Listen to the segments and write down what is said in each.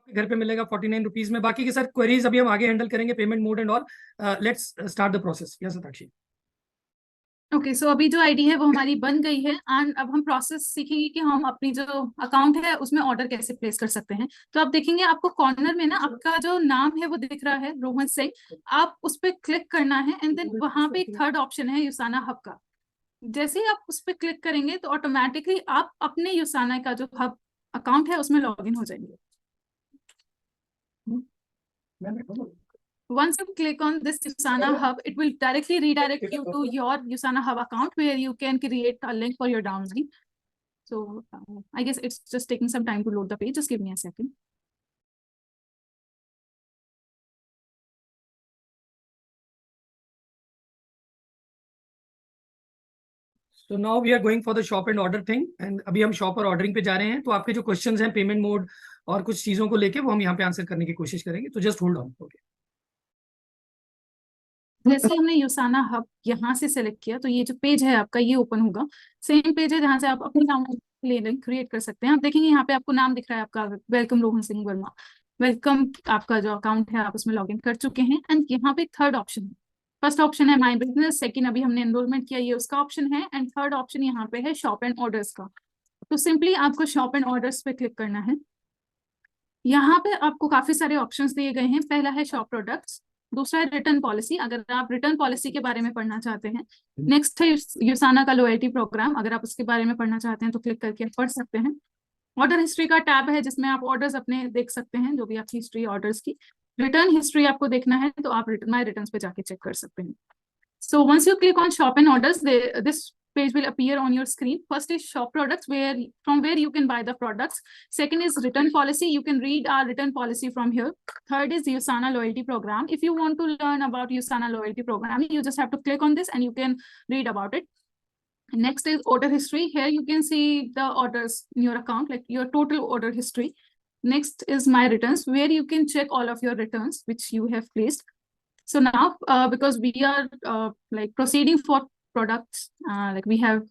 घर पे मिलेगा 49 रुपीज में। बाकी के सर क्वेरीज अभी हम आगे हैंडल करेंगे, payment mode and all. Let's start the process. Yes Sakshi. Okay so अभी जो आईडी है वो हमारी बन गई है एंड अब हम प्रोसेस सीखेंगे कि हम अपनी जो अकाउंट है उसमें ऑर्डर कैसे प्लेस कर सकते हैं। तो आप देखेंगे आपको कॉर्नर में ना आपका जो नाम है वो दिख रहा है, रोहन सिंह। आप उस पर क्लिक करना है एंड देन वहां पे एक थर्ड ऑप्शन है यूसाना हब का। जैसे ही आप उस पर क्लिक करेंगे तो ऑटोमेटिकली आप अपने यूसाना का जो हब अकाउंट है उसमें लॉग इन हो जाएंगे। Once you click on this Usana Hub, it will directly redirect you to your Usana Hub account where you can create a link for your download. So I guess it's just taking some time to load the page. Just give me a second. So now we are going for the shop and order thing, and अभी हम shop और ordering पे जा रहे हैं। तो आपके जो क्वेश्चंस हैं पेमेंट मोड और कुछ चीजों को लेके वो हम यहाँ पे आंसर करने की कोशिश करेंगे। तो जस्ट होल्ड ऑन। ओके, जैसे हमने यूसाना हब यहाँ से सेलेक्ट किया तो ये जो पेज है आपका ये ओपन होगा। सेम पेज है जहाँ से आप अपनी नाम लिंक क्रिएट कर सकते हैं। आप देखेंगे यहाँ पे आपको नाम दिख रहा है आपका, वेलकम रोहन सिंह वर्मा। वेलकम, आपका जो अकाउंट है आप उसमें लॉग इन कर चुके हैं एंड यहाँ पे थर्ड ऑप्शन है। फर्स्ट ऑप्शन है माई बिजनेस, सेकंड अभी हमने एनरोलमेंट किया ये उसका ऑप्शन है एंड थर्ड ऑप्शन यहाँ पे है शॉप एंड ऑर्डर्स का। तो सिंपली आपको शॉप एंड ऑर्डर्स पे क्लिक करना है। यहाँ पे आपको काफी सारे ऑप्शंस दिए गए हैं। पहला है शॉप प्रोडक्ट्स, दूसरा है रिटर्न पॉलिसी अगर आप रिटर्न पॉलिसी के बारे में पढ़ना चाहते हैं। नेक्स्ट है यूसाना का लॉयल्टी प्रोग्राम, अगर आप उसके बारे में पढ़ना चाहते हैं तो क्लिक करके पढ़ सकते हैं। ऑर्डर हिस्ट्री का टैब है जिसमें आप ऑर्डर्स अपने देख सकते हैं, जो भी आपकी हिस्ट्री ऑर्डर्स की। रिटर्न हिस्ट्री आपको देखना है तो आप माई रिटर्न पे जाके चेक कर सकते हैं। So once you click on shop and orders, this page will appear on your screen. First is shop products, from where you can buy the products. Second is return policy. You can read our return policy from here. Third is Usana loyalty program. If you want to learn about Usana loyalty program, you just have to click on this and you can read about it. Next is order history. Here you can see the orders in your account, like your total order history. Next is my returns, where you can check all of your returns which you have placed. So now, because we are like proceeding for products, like we have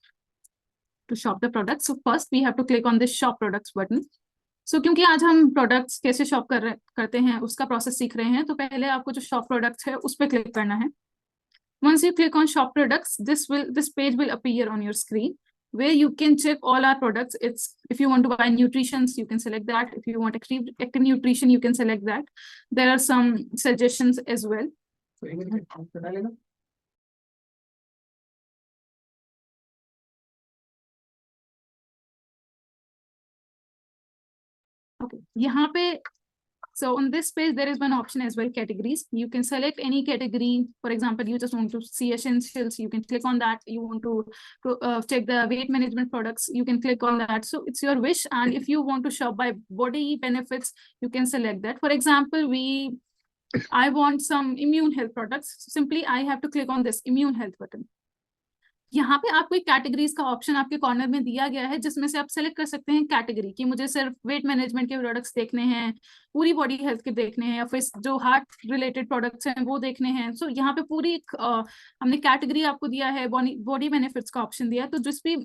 to shop the products. So first we have to click on this shop products button. So क्योंकि आज हम products कैसे shop करते हैं उसका process सीख रहे हैं, तो पहले आपको जो shop products है उस पर click करना है। Once you click on shop products, this page will appear on your screen where you can check all our products. It's if you want to buy nutritions, you can select that. If you want active nutrition, you can select that. There are some suggestions as well. Okay, यहाँ पे so on this page there is one option as well, categories. You can select any category. For example, you just want to see essentials, you can click on that. You want to check the weight management products, you can click on that. So it's your wish. And if you want to shop by body benefits, you can select that. For example, I want some immune health products. Simply I have to click on this immune health button. यहाँ पे आपको एक categories का option आपके corner में दिया गया है जिसमें से आप सेलेक्ट कर सकते हैं कैटेगरी कि मुझे सिर्फ वेट मैनेजमेंट के प्रोडक्ट्स देखने हैं, पूरी बॉडी हेल्थ के देखने हैं, या फिर जो हार्ट रिलेटेड प्रोडक्ट्स हैं वो देखने हैं। सो यहाँ पे पूरी हमने कैटेगरी आपको दिया है, बॉडी बेनिफिट्स का ऑप्शन दिया है। तो जिस भी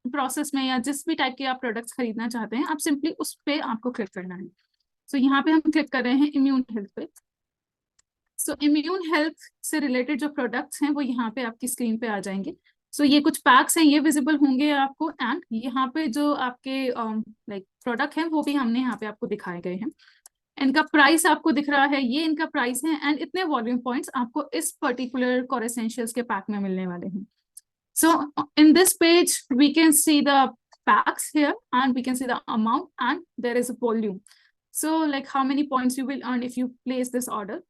प्रोसेस में या जिस भी टाइप के आप प्रोडक्ट्स खरीदना चाहते हैं आप सिंपली उस पर आपको क्लिक करना है। सो यहाँ पे हम क्लिक कर रहे हैं इम्यून हेल्थ पे। सो इम्यून हेल्थ से रिलेटेड जो प्रोडक्ट्स हैं वो यहाँ पे आपकी स्क्रीन पे आ जाएंगे। सो ये कुछ पैक्स हैं, ये विजिबल होंगे आपको एंड यहाँ पे जो आपके लाइक प्रोडक्ट हैं वो भी हमने यहाँ पे आपको दिखाए गए हैं। इनका प्राइस आपको दिख रहा है, ये इनका प्राइस है एंड इतने वॉल्यूम पॉइंट्स आपको इस पर्टिकुलर कोर एसेंशियल्स के पैक में मिलने वाले हैं। So in this page we can see the packs here and we can see the amount and there is a volume. So like how many points you will earn if you place this order,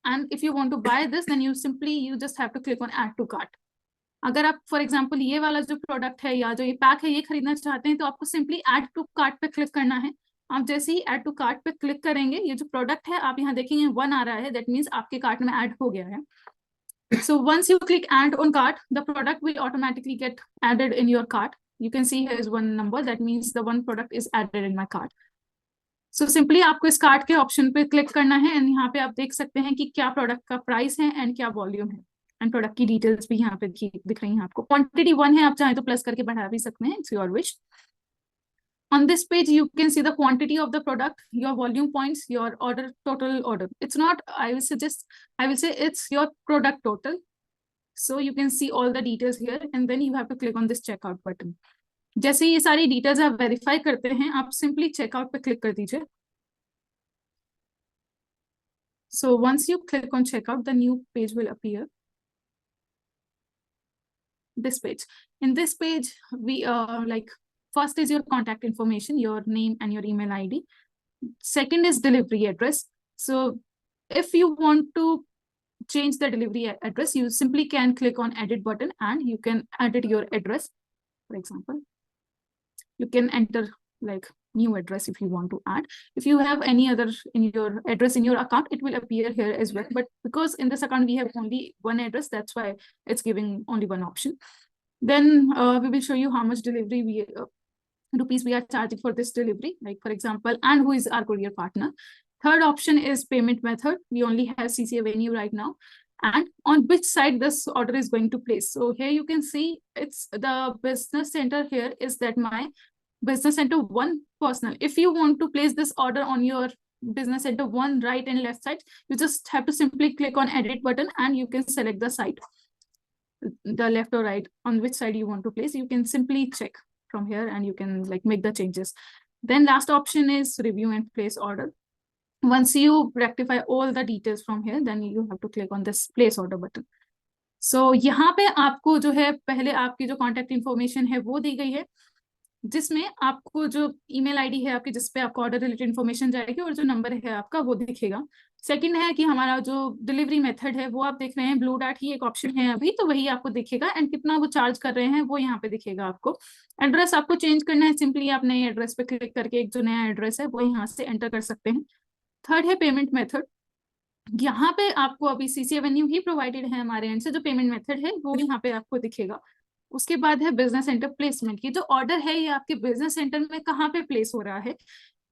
and if you want to buy this then you just have to click on add to cart. अगर आप for example ये वाला जो product है या जो ये pack है ये खरीदना चाहते हैं तो आपको सिंपली ऐड टू कार्ट पे क्लिक करना है। आप जैसे ही ऐड टू कार्ट पे क्लिक करेंगे ये जो प्रोडक्ट है आप यहाँ देखेंगे 1 आ रहा है, दैट मीन्स आपके कार्ट में ऐड हो गया है। So once you click add on cart the product will automatically get added in your cart. You can see here is 1 number, that means the 1 product is added in my cart. So simply आपको इस cart के option पे click करना है and यहाँ पे आप देख सकते हैं कि क्या प्रोडक्ट का प्राइस है एंड क्या वॉल्यूम है एंड प्रोडक्ट की डिटेल्स भी यहाँ पे दिख रही हैं आपको। क्वांटिटी 1 है, आप चाहे तो प्लस करके बढ़ा भी सकते हैं, it's your wish. On this page, you can see the quantity of the product, your volume points, your order, total order. It's not, I will say it's your product total. So you can see all the details here, and then you have to click on this checkout button. जैसे ये सारी details आप verify करते हैं, आप simply checkout पे click कर दीजिए. So once you click on checkout, the new page will appear. This page. In this page, we like, first is your contact information, your name and your email ID. Second is delivery address. So if you want to change the delivery address, you simply can click on edit button and you can edit your address. For example, you can enter like new address if you want to add. If you have any other in your address in your account, it will appear here as well. But because in this account we have only one address, that's why it's giving only one option. Then we will show you how much delivery rupees we are charging for this delivery, like for example, and who is our courier partner. Third option is payment method. We only have CCAvenue right now, and on which side this order is going to place. So here you can see it's the business center. Here is that my business center 1 personal. If you want to place this order on your business center 1 right and left side, you just have to simply click on edit button and you can select the side, the left or right, on which side you want to place. You can simply check from here and you can like make the changes. Then last option is review and place order. Once you rectify all the details from here, then you have to click on this place order button. So यहाँ पे आपको जो है पहले आपकी जो contact information है वो दी गई है, जिसमें आपको जो email ID है आपकी, जिसपे आपको order related information जाएगी और जो number है आपका वो दिखेगा. सेकंड है कि हमारा जो डिलीवरी मेथड है वो आप देख रहे हैं, ब्लू डार्ट ही एक ऑप्शन है अभी, तो वही आपको दिखेगा, एंड कितना वो चार्ज कर रहे हैं वो यहाँ पे दिखेगा आपको. एड्रेस आपको चेंज करना है, सिंपली आप नए एड्रेस पे क्लिक करके एक जो नया एड्रेस है वो यहाँ से एंटर कर सकते हैं. थर्ड है पेमेंट मेथड. यहाँ पे आपको अभी CCAvenue ही प्रोवाइडेड है हमारे एंड से, जो पेमेंट मेथड है वो यहाँ पे आपको दिखेगा. उसके बाद है बिजनेस सेंटर प्लेसमेंट. ये जो ऑर्डर है ये आपके बिजनेस सेंटर में कहाँ पे प्लेस हो रहा है,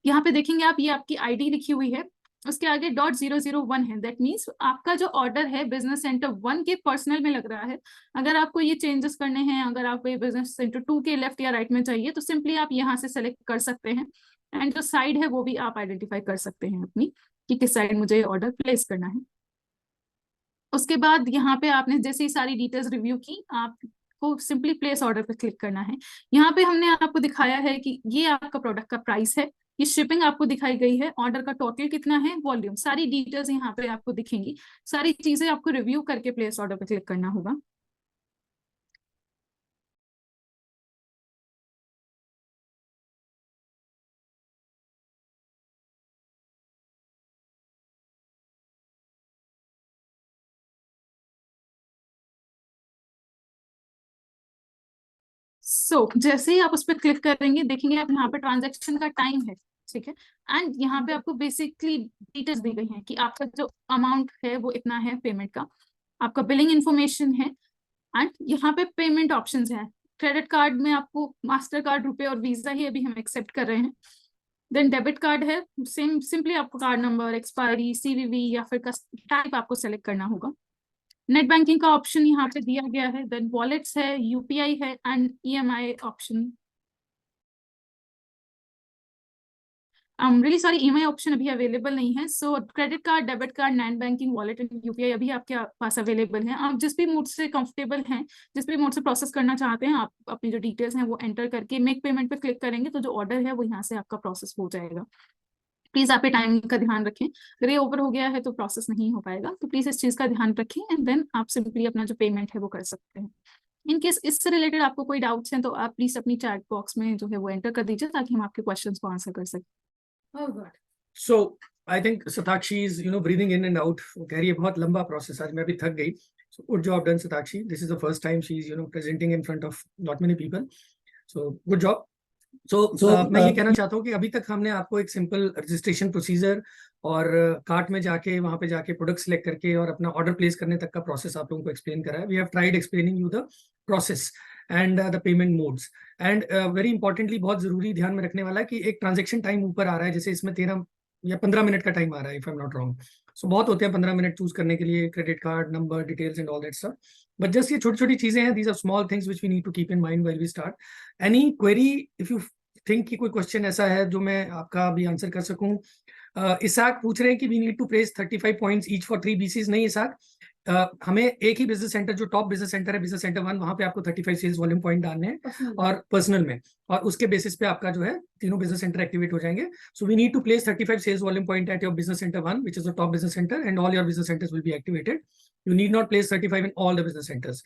यहाँ पे देखेंगे आप, ये आपकी ID लिखी हुई है, उसके आगे .001 है. दैट मीन्स आपका जो ऑर्डर है बिजनेस सेंटर 1 के पर्सनल में लग रहा है. अगर आपको ये चेंजेस करने हैं, अगर आपको ये बिजनेस सेंटर 2 के लेफ्ट या राइट में चाहिए, तो सिंपली आप यहाँ से सेलेक्ट कर सकते हैं, एंड जो साइड है वो भी आप आइडेंटिफाई कर सकते हैं अपनी, कि किस साइड मुझे ये ऑर्डर प्लेस करना है. उसके बाद यहाँ पे आपने जैसे ही सारी डिटेल्स रिव्यू की, आपको सिंपली प्लेस ऑर्डर पे क्लिक करना है. यहाँ पे हमने आपको दिखाया है कि ये आपका प्रोडक्ट का प्राइस है, ये शिपिंग आपको दिखाई गई है, ऑर्डर का टोटल कितना है, वॉल्यूम, सारी डिटेल्स यहाँ पे आपको दिखेंगी. सारी चीजें आपको रिव्यू करके प्लेस ऑर्डर पे क्लिक करना होगा. जैसे ही आप उस पर क्लिक करेंगे, देखेंगे आप यहाँ पे ट्रांजैक्शन का टाइम है, ठीक है, एंड यहाँ पे आपको बेसिकली डिटेल्स दी गई हैं कि आपका जो अमाउंट है वो इतना है पेमेंट का, आपका बिलिंग इन्फॉर्मेशन है, एंड यहाँ पे पेमेंट ऑप्शंस हैं. क्रेडिट कार्ड में आपको मास्टर कार्ड, रुपए और वीजा ही अभी हम एक्सेप्ट कर रहे हैं. देन डेबिट कार्ड है, सिंपली आपको कार्ड नंबर, एक्सपायरी, CVV या फिर टाइप आपको सेलेक्ट करना होगा. नेट बैंकिंग का ऑप्शन यहाँ पे दिया गया है. देन वॉलेट्स है, UPI है, and EMI option. Really sorry, EMI option अभी अवेलेबल नहीं है. सो credit card, debit card, net banking, wallet and UPI अभी आपके पास अवेलेबल है. आप जिस भी मोड से कंफर्टेबल हैं, जिस भी मोड से प्रोसेस करना चाहते हैं, आप अपनी जो डिटेल्स हैं वो एंटर करके मेक पेमेंट पे क्लिक करेंगे तो जो ऑर्डर है वो यहाँ से आपका प्रोसेस हो जाएगा. प्लीज आप टाइम का ध्यान रखें, अगर ये ओवर हो गया है तो प्रोसेस नहीं हो पाएगा, तो प्लीज इस चीज का ध्यान रखें, एंड देन आप सिंपली अपना जो पेमेंट है वो कर सकते हैं. इन केस इससे रिलेटेड आपको कोई डाउट्स हैं तो आप प्लीज अपनी चैट बॉक्स में जो है वो एंटर कर दीजिए, ताकि हम आपके क्वेश्चंस को आंसर कर सकें. Oh God. So I think Satakshi is breathing in and out. वो कह रही है बहुत लंबा प्रोसेस, आज मैं अभी थक गई. So good job done, Satakshi. This is the first time she is presenting in front of not many people. So good job. So मैं ये कहना चाहता हूँ कि अभी तक हमने आपको एक सिंपल रजिस्ट्रेशन प्रोसीजर और कार्ट में जाके वहाँ पे जाके प्रोडक्ट सिलेक्ट करके और अपना ऑर्डर प्लेस करने तक का प्रोसेस आप लोगों को एक्सप्लेन करा है. We have tried explaining you the process and the payment modes, and very importantly बहुत जरूरी ध्यान में रखने वाला है कि एक ट्रांजेक्शन टाइम ऊपर आ रहा है, जैसे इसमें 13 या 15 मिनट का टाइम आ रहा है, if I am not wrong. So बहुत होते हैं 15 मिनट चूज करने के लिए, credit card number, details and all that stuff. But just ये छोटी छोटी चीजें हैं, these are small things which we need to keep in mind while we start. Any query, if you think कि कोई क्वेश्चन ऐसा है जो मैं आपका अभी आंसर कर सकूं। इसाक पूछ रहे हैं कि we need to place 35 points each for 3 BCs। नहीं इसाक, हमें एक ही बिजनेस सेंटर, जो टॉप बिजनेस सेंटर है, बिजनेस सेंटर 1, वहां पे आपको 35 सेल्स वॉल्यूम पॉइंट डालने हैं और पर्सनल में, और उसके बेसिस पे आपका जो है तीनों बिजनेस सेंटर एक्टिवेट हो जाएंगे। So we need to place 35 sales volume point at your business centre 1, which is the top business center, and all your business centers will be activated. You need not place 35 in all the business centers.